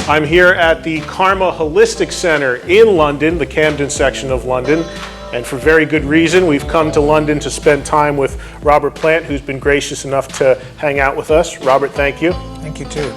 I'm here at the Karma Holistic Center in London, the Camden section of London, and for very good reason. We've come to London to spend time with Robert Plant, who's been gracious enough to hang out with us. Robert, thank you. Thank you too.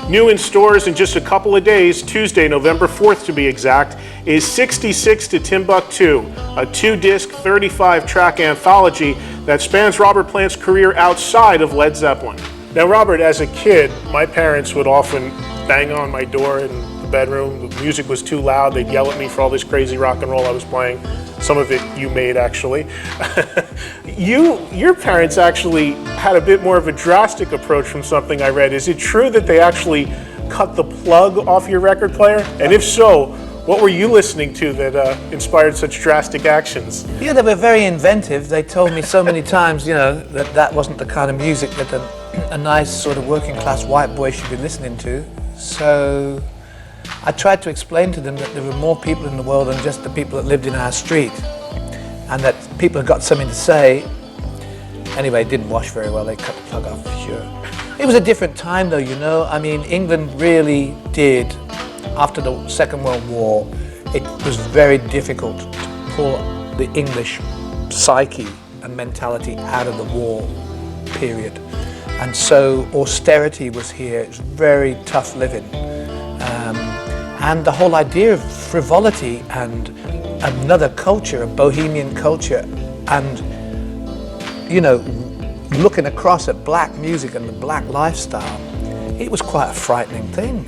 New in stores in just a couple of days, Tuesday, November 4th to be exact, is 66 to Timbuktu, a 2-disc, 35-track anthology that spans Robert Plant's career outside of Led Zeppelin. Now, Robert, as a kid, my parents would often bang on my door in the bedroom. The music was too loud. They'd yell at me for all this crazy rock and roll I was playing. Some of it you made, actually. Your parents actually had a bit more of a drastic approach from something I read. Is it true that they actually cut the plug off your record player? And if so, what were you listening to that inspired such drastic actions? Yeah, they were very inventive. They told me so many times, that wasn't the kind of music that a nice sort of working class white boy should be listening to. So I tried to explain to them that there were more people in the world than just the people that lived in our street, and that people had got something to say. Anyway, it didn't wash very well. They cut the plug off for sure. It was a different time though, I mean, England really did, after the Second World War, it was very difficult to pull the English psyche and mentality out of the war period. And so austerity was here. It was very tough living. And the whole idea of frivolity and another culture, a bohemian culture, and, looking across at black music and the black lifestyle, it was quite a frightening thing.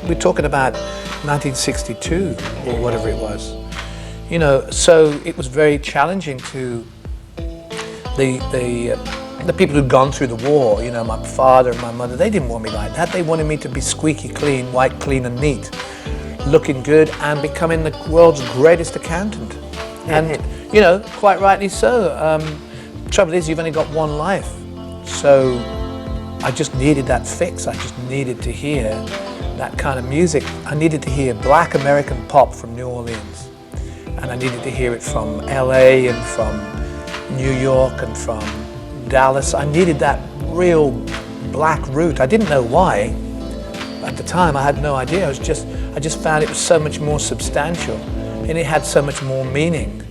We're talking about 1962 or whatever it was. So it was very challenging to the people who'd gone through the war, my father and my mother. They didn't want me like that. They wanted me to be squeaky clean, white, clean and neat, looking good and becoming the world's greatest accountant. And, quite rightly so. Trouble is, you've only got one life. So I just needed that fix. I just needed to hear that kind of music. I needed to hear black American pop from New Orleans. And I needed to hear it from LA and from New York and from Dallas. I needed that real black root. I didn't know why. At the time, I had no idea. I just found it was so much more substantial, and it had so much more meaning.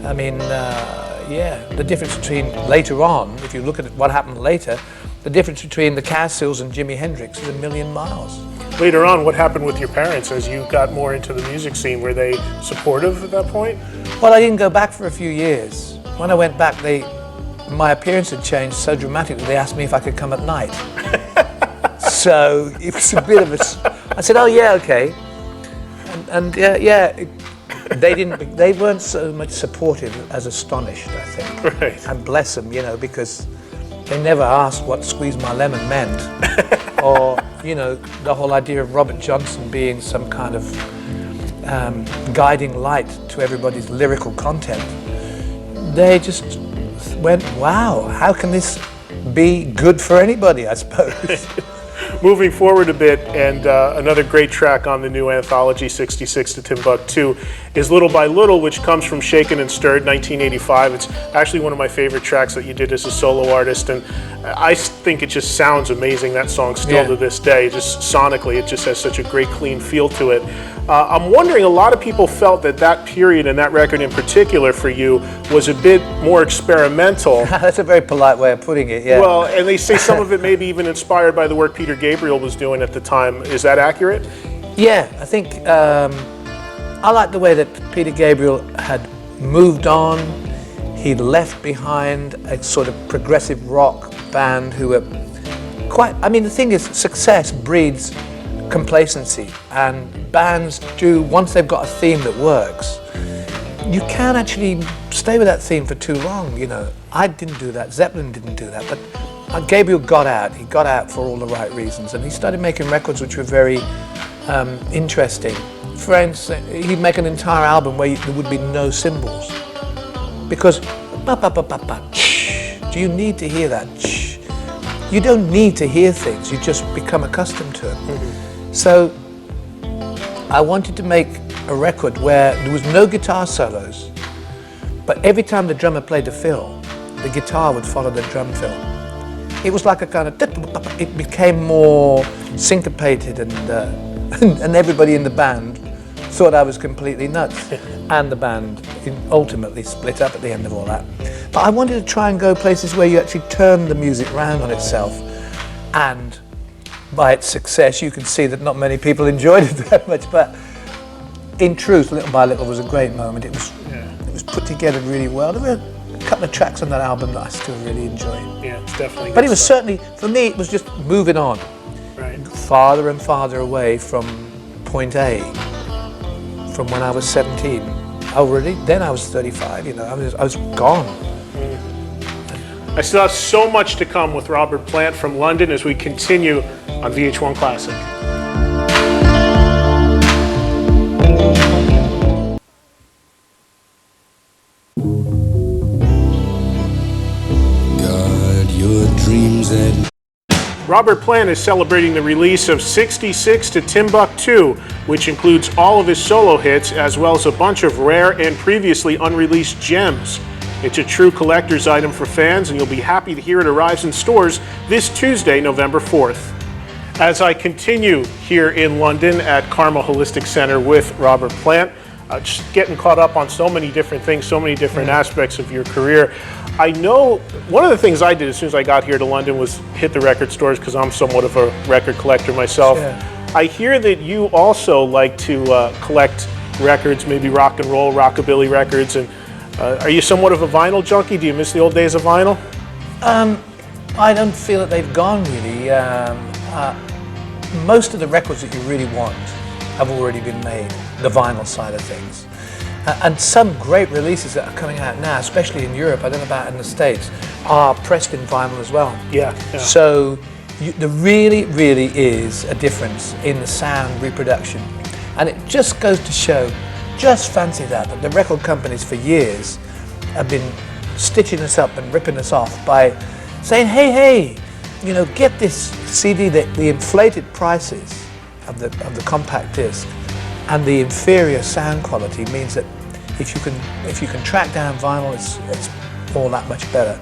I mean, the difference between later on, if you look at what happened later, the difference between the Castles and Jimi Hendrix is a million miles. Later on, what happened with your parents as you got more into the music scene? Were they supportive at that point? Well, I didn't go back for a few years. When I went back, my appearance had changed so dramatically, they asked me if I could come at night. So it was a bit of I said, oh yeah, okay. And they weren't so much supportive as astonished, I think. Right. And bless them, because they never asked what squeeze my lemon meant. Or, the whole idea of Robert Johnson being some kind of guiding light to everybody's lyrical content. They just went, wow, how can this be good for anybody, I suppose. Moving forward a bit, and another great track on the new anthology, 66 to Timbuktu, is Little by Little, which comes from Shaken and Stirred, 1985. It's actually one of my favorite tracks that you did as a solo artist, and I think it just sounds amazing, that song, still to this day. Just sonically, it just has such a great, clean feel to it. I'm wondering, a lot of people felt that period and that record in particular for you was a bit more experimental. That's a very polite way of putting it, yeah. Well, and they say some of it may be even inspired by the work Peter Gabriel was doing at the time. Is that accurate? Yeah, I think I like the way that Peter Gabriel had moved on. He'd left behind a sort of progressive rock band who were the thing is, success breeds complacency, and bands do, once they've got a theme that works, you can't actually stay with that theme for too long, I didn't do that, Zeppelin didn't do that, but Gabriel got out. He got out for all the right reasons, and he started making records which were very interesting. For instance, he'd make an entire album where there would be no cymbals, because do you need to hear that? You don't need to hear things, you just become accustomed to it. Mm-hmm. So I wanted to make a record where there was no guitar solos, but every time the drummer played a fill, the guitar would follow the drum fill. it was like a kind of, it became more syncopated, and and everybody in the band thought I was completely nuts. And the band ultimately split up at the end of all that. But I wanted to try and go places where you actually turn the music round on itself, and by its success you can see that not many people enjoyed it that much, but in truth, Little by Little was a great moment. It was put together really well. There were a couple of tracks on that album that I still really enjoy. Yeah, it's definitely. But it was certainly, for me, it was just moving on, right, farther and farther away from point A. From when I was 17. Oh, really? Then I was 35. You know, I was gone. I still have so much to come with Robert Plant from London as we continue on VH1 Classic. God, your dreams and Robert Plant is celebrating the release of 66 to Timbuktu, which includes all of his solo hits as well as a bunch of rare and previously unreleased gems. It's a true collector's item for fans, and you'll be happy to hear it arrives in stores this Tuesday, November 4th. As I continue here in London at Carmel Holistic Center with Robert Plant, just getting caught up on so many different things, so many different aspects of your career. I know one of the things I did as soon as I got here to London was hit the record stores because I'm somewhat of a record collector myself. Yeah. I hear that you also like to collect records, maybe rock and roll, rockabilly records, and are you somewhat of a vinyl junkie? Do you miss the old days of vinyl? I don't feel that they've gone really. Most of the records that you really want have already been made, the vinyl side of things. And some great releases that are coming out now, especially in Europe, I don't know about in the States, are pressed in vinyl as well. Yeah. So there really, really is a difference in the sound reproduction. And it just goes to show, just fancy that the record companies for years have been stitching us up and ripping us off by saying, hey, you know, get this CD, the inflated prices of the compact disc and the inferior sound quality means that if you can track down vinyl, it's all that much better.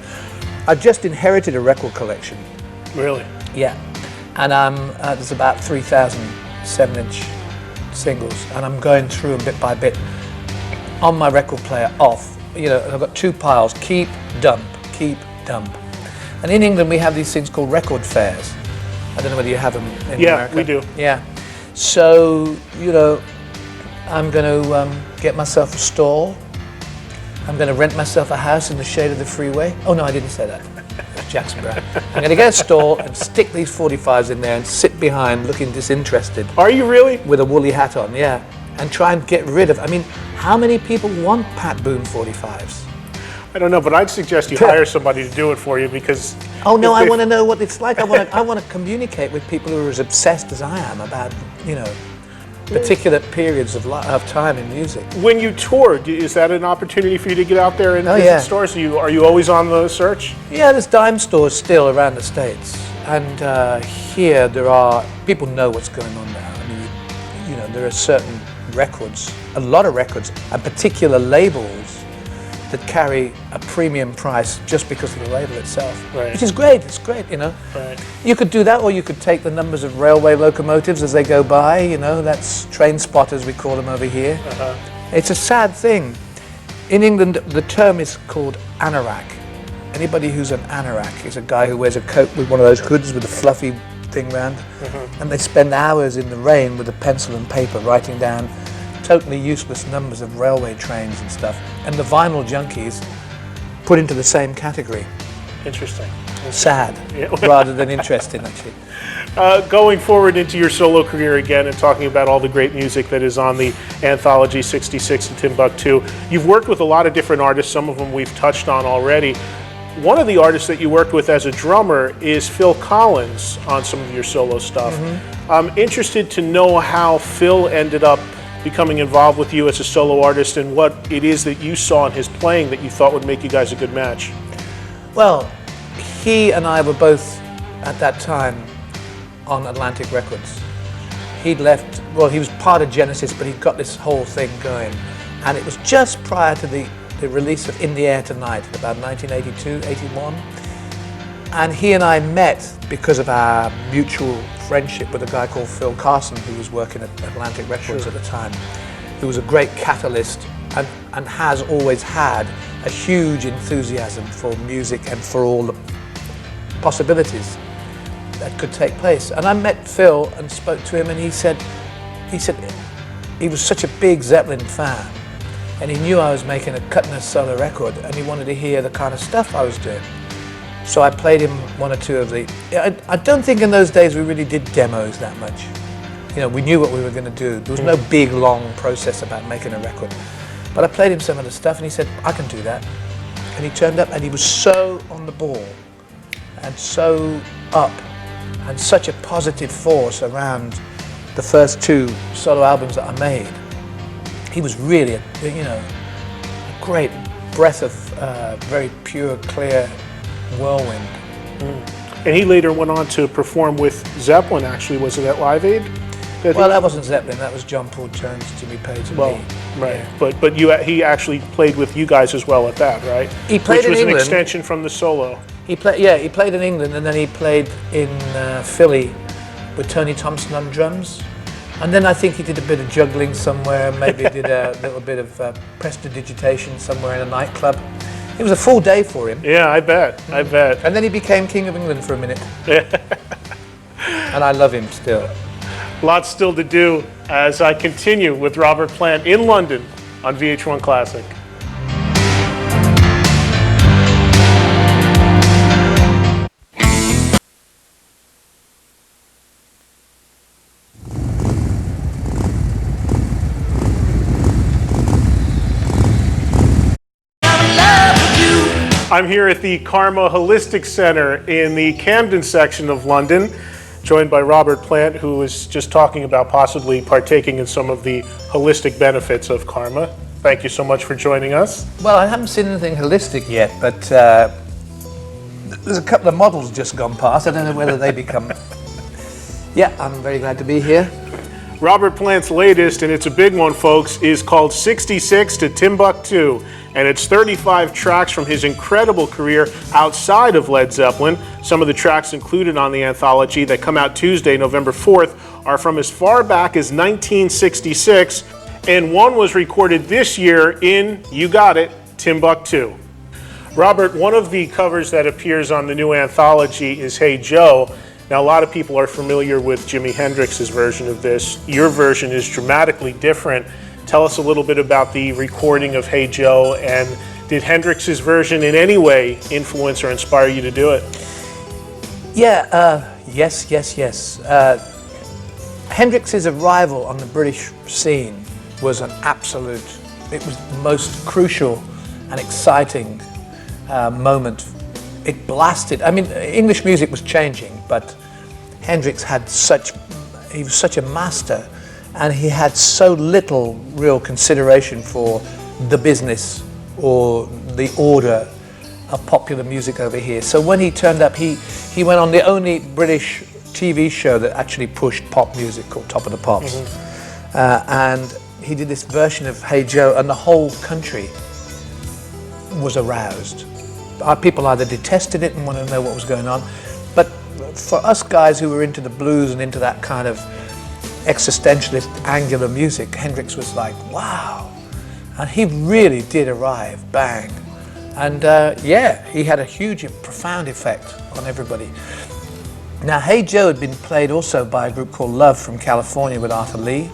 I just inherited a record collection. Really? Yeah, and there's about 3,000 7-inch singles, and I'm going through them bit by bit on my record player off. You know, I've got two piles: keep, dump, keep, dump. And in England we have these things called record fairs. I don't know whether you have them in America. Yeah, we do. Yeah. So, you know, I'm going to get myself a stall. I'm going to rent myself a house in the shade of the freeway. Oh no, I didn't say that. That's Jackson Brown. I'm going to get a stall and stick these 45s in there and sit behind looking disinterested. Are you really? With a woolly hat on, yeah. And try and get rid of, I mean, how many people want Pat Boone 45s? I don't know, but I'd suggest you hire somebody to do it for you because... Oh no, I want to know what it's like. I want to communicate with people who are as obsessed as I am about, you know, particular periods of time in music. When you tour, is that an opportunity for you to get out there and visit stores? Are you always on the search? Yeah, there's dime stores still around the States, and here there are, people know what's going on now. I mean, you know, there are certain records, a lot of records, and particular labels that carry a premium price just because of the label itself, right. Which is great. It's great, you know. Right. You could do that, or you could take the numbers of railway locomotives as they go by. You know, that's train spotters, we call them over here. It's a sad thing. In England, the term is called anorak. Anybody who's an anorak is a guy who wears a coat with one of those hoods with a fluffy thing round, and they spend hours in the rain with a pencil and paper writing down totally useless numbers of railway trains and stuff, and the vinyl junkies put into the same category. Interesting. Sad, rather than interesting, actually. Going forward into your solo career again and talking about all the great music that is on the anthology 66 to Timbuktu, you've worked with a lot of different artists, some of them we've touched on already. One of the artists that you worked with as a drummer is Phil Collins on some of your solo stuff. I'm interested to know how Phil ended up becoming involved with you as a solo artist and what it is that you saw in his playing that you thought would make you guys a good match. Well, he and I were both at that time on Atlantic Records. He'd left, well, he was part of Genesis, but he'd got this whole thing going. And it was just prior to the release of In the Air Tonight, about 1982, 81. And he and I met because of our mutual friendship with a guy called Phil Carson, who was working at Atlantic Records at the time, who was a great catalyst and has always had a huge enthusiasm for music and for all the possibilities that could take place. And I met Phil and spoke to him, and he said he was such a big Zeppelin fan, and he knew I was cutting a solo record, and he wanted to hear the kind of stuff I was doing. So I played him one or two of the... I don't think in those days we really did demos that much. You know, we knew what we were going to do. There was no big, long process about making a record. But I played him some of the stuff, and he said, I can do that. And he turned up, and he was so on the ball, and so up, and such a positive force around the first two solo albums that I made. He was really, a great breath of very pure, clear whirlwind. And he later went on to perform with Zeppelin, actually. Was it at Live Aid? That wasn't Zeppelin, that was John Paul Jones, Jimmy Page, and me. Right. Yeah. But he actually played with you guys as well at that, right? He played in England. Which was an extension from the solo. He played in England, and then he played in Philly with Tony Thompson on drums. And then I think he did a bit of juggling somewhere, maybe did a little bit of prestidigitation somewhere in a nightclub. It was a full day for him. Yeah, I bet. And then he became King of England for a minute. And I love him still. Lots still to do as I continue with Robert Plant in London on VH1 Classic. I'm here at the Karma Holistic Center in the Camden section of London, joined by Robert Plant, who was just talking about possibly partaking in some of the holistic benefits of karma. Thank you so much for joining us. Well, I haven't seen anything holistic yet, but there's a couple of models just gone past. I don't know whether they become... Yeah, I'm very glad to be here. Robert Plant's latest, and it's a big one, folks, is called 66 to Timbuktu, and it's 35 tracks from his incredible career outside of Led Zeppelin. Some of the tracks included on the anthology that come out Tuesday, November 4th, are from as far back as 1966, and one was recorded this year in, you got it, Timbuktu. Robert, one of the covers that appears on the new anthology is Hey Joe. Now, a lot of people are familiar with Jimi Hendrix's version of this. Your version is dramatically different. Tell us a little bit about the recording of Hey Joe, and did Hendrix's version in any way influence or inspire you to do it? Yeah, yes. Hendrix's arrival on the British scene was it was the most crucial and exciting moment. It blasted. I mean, English music was changing, but Hendrix he was such a master, and he had so little real consideration for the business or the order of popular music over here. So when he turned up, he went on the only British TV show that actually pushed pop music, called Top of the Pops. And he did this version of Hey Joe, and the whole country was aroused. Our people either detested it and wanted to know what was going on, but for us guys who were into the blues and into that kind of existentialist, angular music, Hendrix was like, wow. And he really did arrive, bang. And he had a huge, profound effect on everybody. Now, Hey Joe had been played also by a group called Love from California with Arthur Lee.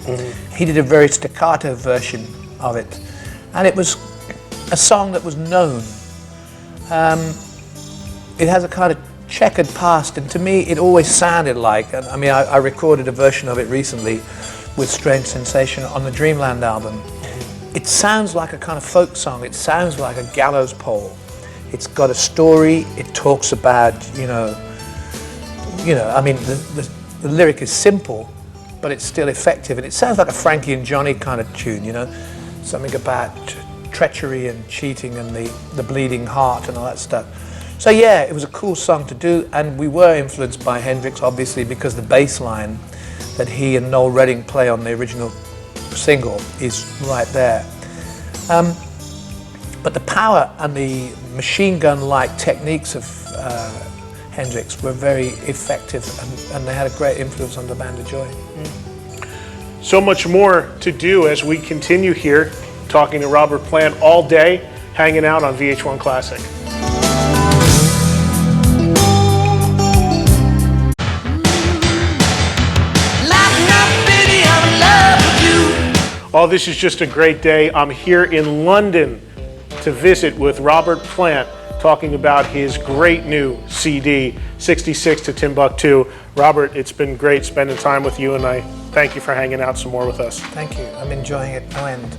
He did a very staccato version of it, and it was a song that was known. It has a kind of checkered past, and to me it always sounded like, I mean, I recorded a version of it recently with Strange Sensation on the Dreamland album. It sounds like a kind of folk song, it sounds like a gallows pole. It's got a story, it talks about, I mean, the lyric is simple, but it's still effective, and it sounds like a Frankie and Johnny kind of tune, something about treachery and cheating and the bleeding heart and all that stuff. So yeah, it was a cool song to do, and we were influenced by Hendrix, obviously, because the bass line that he and Noel Redding play on the original single is right there. But the power and the machine gun-like techniques of Hendrix were very effective, and they had a great influence on the band of Joy. So much more to do as we continue here, talking to Robert Plant all day, hanging out on VH1 Classic. Oh, this is just a great day. I'm here in London to visit with Robert Plant, talking about his great new CD, 66 to Timbuktu. Robert, it's been great spending time with you, and I thank you for hanging out some more with us. Thank you. I'm enjoying it no end.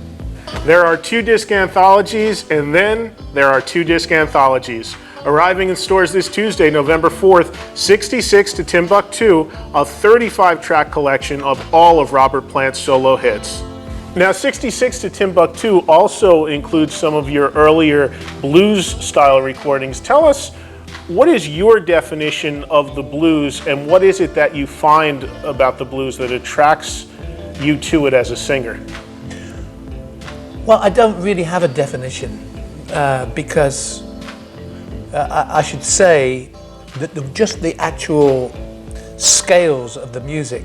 There are 2 disc anthologies, and then there are 2 disc anthologies. Arriving in stores this Tuesday, November 4th, 66 to Timbuktu, a 35-track collection of all of Robert Plant's solo hits. Now, 66 to Timbuktu also includes some of your earlier blues-style recordings. Tell us, what is your definition of the blues, and what is it that you find about the blues that attracts you to it as a singer? Well, I don't really have a definition because I should say that just the actual scales of the music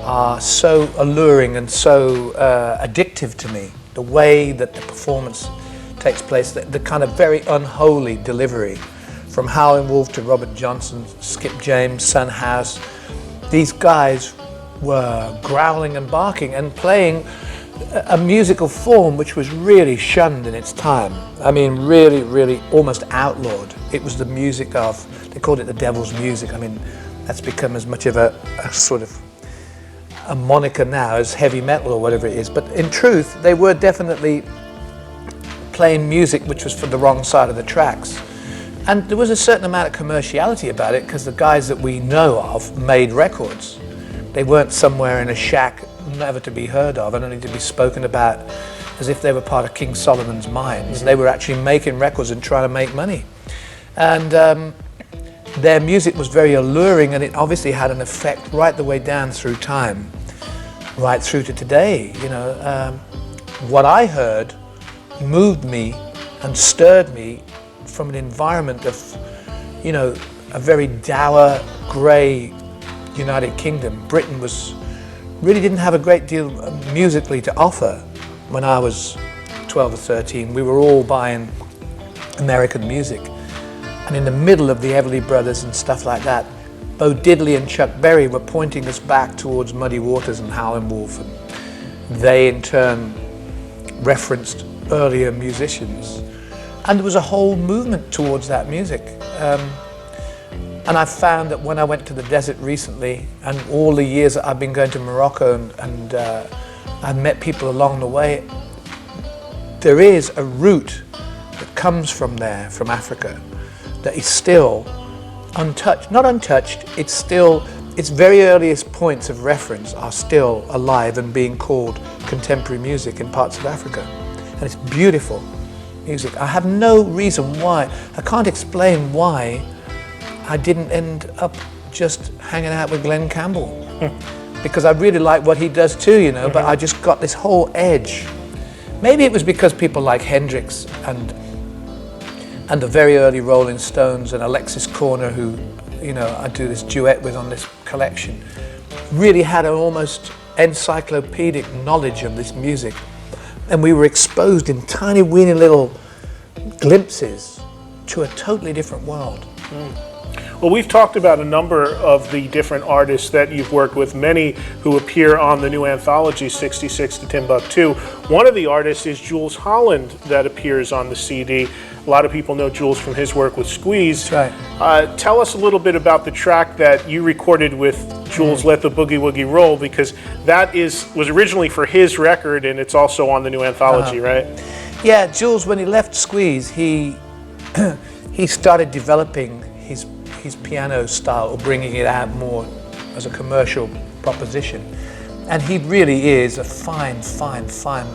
are so alluring and so addictive to me. The way that the performance takes place, the kind of very unholy delivery from Howlin' Wolf to Robert Johnson, Skip James, Son House. These guys were growling and barking and playing a musical form which was really shunned in its time. I mean, really, really almost outlawed. It was the music of, they called it the devil's music. I mean, that's become as much of a sort of a moniker now as heavy metal or whatever it is. But in truth, they were definitely playing music which was for the wrong side of the tracks. And there was a certain amount of commerciality about it because the guys that we know of made records. They weren't somewhere in a shack never to be heard of and only to be spoken about as if they were part of King Solomon's mines. They were actually making records and trying to make money. And their music was very alluring, and it obviously had an effect right the way down through time, right through to today. You know, what I heard moved me and stirred me from an environment of, you know, a very dour, grey United Kingdom. Britain really didn't have a great deal musically to offer when I was 12 or 13. We were all buying American music. And in the middle of the Everly Brothers and stuff like that, Bo Diddley and Chuck Berry were pointing us back towards Muddy Waters and Howlin' Wolf, and they in turn referenced earlier musicians. And there was a whole movement towards that music. And I found that when I went to the desert recently, and all the years that I've been going to Morocco, and I've met people along the way, there is a root that comes from there, from Africa, that is still untouched. Not untouched, it's still, its very earliest points of reference are still alive and being called contemporary music in parts of Africa. And it's beautiful music. I have no reason why, I can't explain why I didn't end up just hanging out with Glenn Campbell. Because I really like what he does too, you know, but I just got this whole edge. Maybe it was because people like Hendrix and the very early Rolling Stones and Alexis Corner, who, you know, I do this duet with on this collection, really had an almost encyclopedic knowledge of this music. And we were exposed in tiny, weeny little glimpses to a totally different world. Well, we've talked about a number of the different artists that you've worked with, many who appear on the new anthology, 66 to Timbuktu. One of the artists is Jules Holland that appears on the CD. A lot of people know Jules from his work with Squeeze. That's right. Tell us a little bit about the track that you recorded with Jules, Let the Boogie Woogie Roll, because that was originally for his record, and it's also on the new anthology, right? Yeah, Jules, when he left Squeeze, he started developing his piano style, or bringing it out more as a commercial proposition. And he really is a fine, fine, fine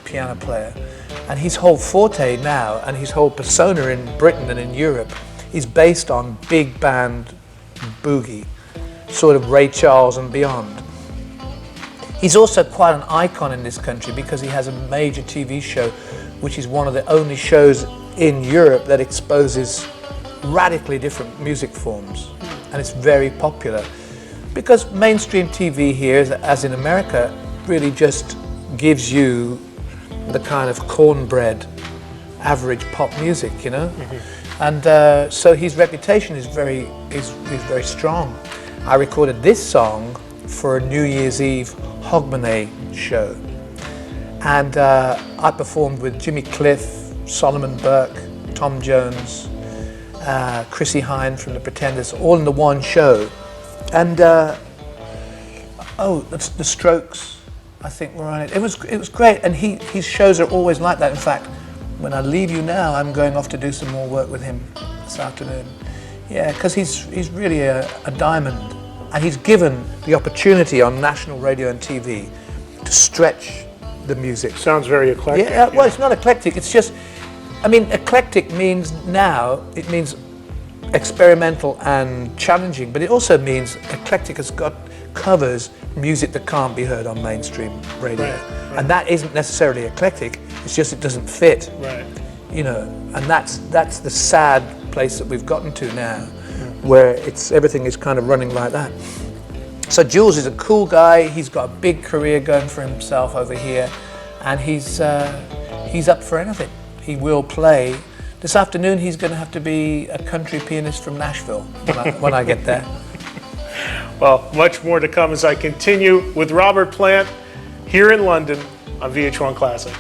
piano player. And his whole forte now, and his whole persona in Britain and in Europe, is based on big band boogie, sort of Ray Charles and beyond. He's also quite an icon in this country because he has a major TV show, which is one of the only shows in Europe that exposes radically different music forms, and it's very popular. Because mainstream TV here, as in America, really just gives you the kind of cornbread, average pop music, you know? And so his reputation is very strong. I recorded this song for a New Year's Eve Hogmanay show. And I performed with Jimmy Cliff, Solomon Burke, Tom Jones, Chrissy Hine from The Pretenders, all in the one show. And the Strokes, I think, were on it. It was great, and his shows are always like that. In fact, when I leave you now, I'm going off to do some more work with him this afternoon. Yeah, because he's really a diamond, and he's given the opportunity on national radio and TV to stretch the music. Sounds very eclectic. Yeah, well, it's not eclectic. It's just, I mean, eclectic means it means experimental and challenging, but it also means eclectic covers music that can't be heard on mainstream radio. Right. And that isn't necessarily eclectic, it's just it doesn't fit. Right. You know, and that's the sad place that we've gotten to now, where everything is kind of running like that. So Jules is a cool guy, he's got a big career going for himself over here, and he's up for anything. He will play. This afternoon he's going to have to be a country pianist from Nashville when I get there. Well, much more to come as I continue with Robert Plant here in London on VH1 Classic.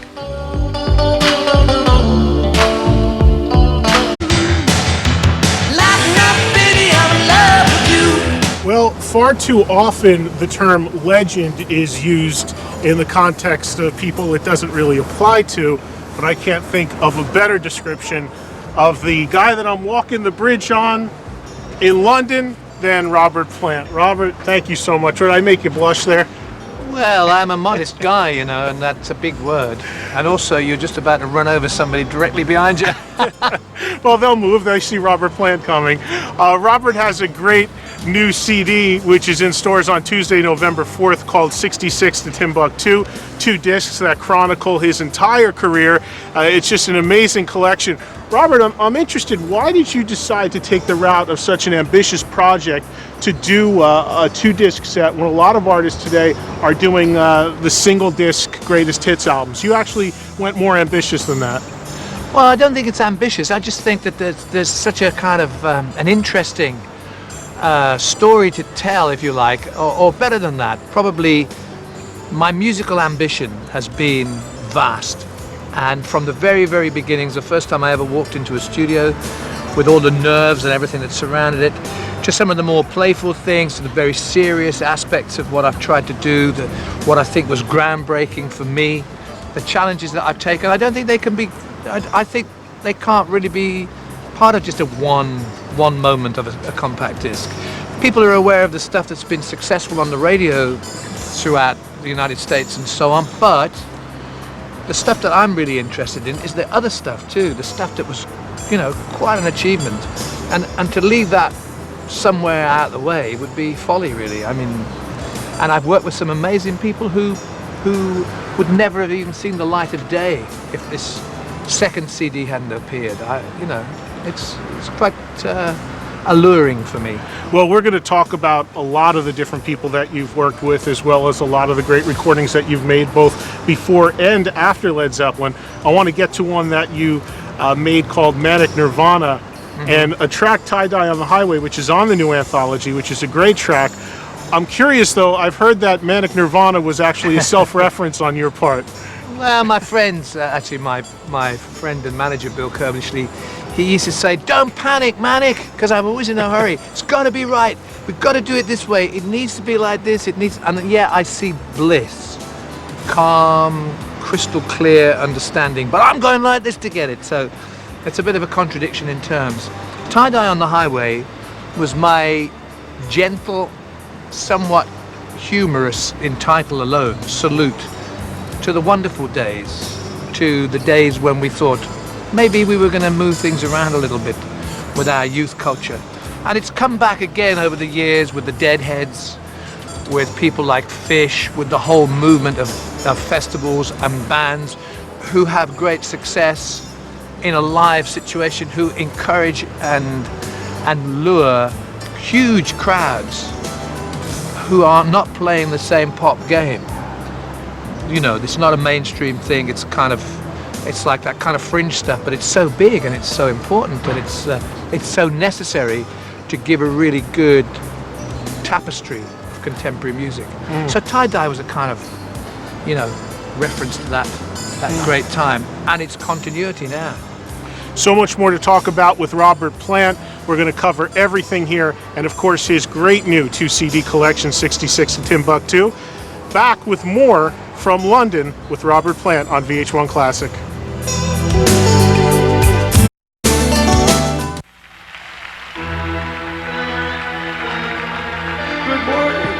Well, far too often the term legend is used in the context of people it doesn't really apply to, but I can't think of a better description of the guy that I'm walking the bridge on in London than Robert Plant. Robert, thank you so much. Did I make you blush there? Well, I'm a modest guy, you know, and that's a big word. And also, you're just about to run over somebody directly behind you. Well, they'll move. They see Robert Plant coming. Robert has a great new CD, which is in stores on Tuesday, November 4th, called 66 to Timbuktu. 2 discs that chronicle his entire career. It's just an amazing collection. Robert, I'm interested, why did you decide to take the route of such an ambitious project to do a 2-disc set when a lot of artists today are doing the single-disc greatest hits albums? You actually went more ambitious than that. Well, I don't think it's ambitious. I just think that there's such a kind of an interesting story to tell, if you like, or better than that. Probably my musical ambition has been vast. And from the very, very beginnings, the first time I ever walked into a studio with all the nerves and everything that surrounded it, just some of the more playful things to the very serious aspects of what I've tried to do, what I think was groundbreaking for me, the challenges that I've taken. I don't think they can be, I think they can't really be part of just a one moment of a compact disc. People are aware of the stuff that's been successful on the radio throughout the United States and so on, but the stuff that I'm really interested in is the other stuff too, the stuff that was, you know, quite an achievement. And to leave that somewhere out of the way would be folly, really. I mean, and I've worked with some amazing people who would never have even seen the light of day if this second CD hadn't appeared. It's quite alluring for me. Well, we're going to talk about a lot of the different people that you've worked with, as well as a lot of the great recordings that you've made both before and after Led Zeppelin. I want to get to one that you made called Manic Nirvana, and a track, Tie Dye on the Highway, which is on the new anthology, which is a great track. I'm curious though, I've heard that Manic Nirvana was actually a self-reference on your part. Well, my friends, actually my friend and manager Bill Kirbynishley, he used to say, "Don't panic, Manic," because I'm always in a hurry. It's got to be right. We've got to do it this way. It needs to be like this. And yeah, I see bliss, calm, crystal clear understanding, but I'm going like this to get it. So it's a bit of a contradiction in terms. Tie Dye on the Highway was my gentle, somewhat humorous, in title alone, salute to the wonderful days, to the days when we thought maybe we were going to move things around a little bit with our youth culture. And it's come back again over the years with the Deadheads, with people like Fish, with the whole movement of festivals and bands who have great success in a live situation who encourage and lure huge crowds who are not playing the same pop game. You know, it's not a mainstream thing. It's like that kind of fringe stuff, but it's so big and it's so important, and it's so necessary to give a really good tapestry of contemporary music. So tie-dye was a kind of, you know, reference to that great time and its continuity now. So much more to talk about with Robert Plant. We're going to cover everything here, and of course his great new 2 CD collection, 66 to Timbuktu. Back with more from London with Robert Plant on VH1 Classic. Good morning.